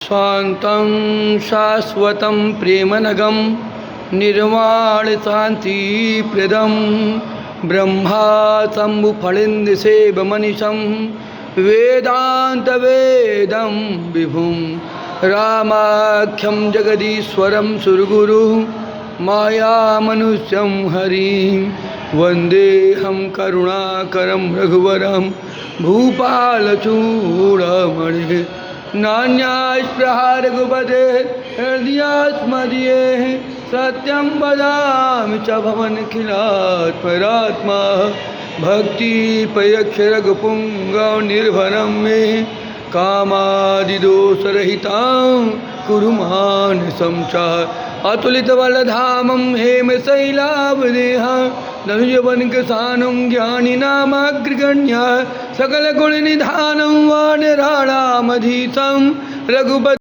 शान्तं शाश्वतं प्रेमनगं निर्वाणशान्तिप्रदं ब्रह्मातम्बुफलेन्दुसेवमनिशं वेदान्तवेदं विभुं रामाख्यं जगदीश्वरं सुरगुरुं मायामनुष्यं हरिं वन्देऽहं करुणाकरं रघुवरं भूपालचूडामणिः नान्यास्पृहा रघुपते हृदयास्मदीये सत्यं वदामि च भवनखिलात्मरात्मा भक्तिपयक्ष रघुपुङ्गव निर्भरं मे कामादिदोषरहितां कुरु मानसं च अतुलितबलधामं हेमशैलावदेहं धनुजवनकृशानं ज्ञानिनामग्रगण्य सकलगुणनिधानं वानराणामधीशं रघुपति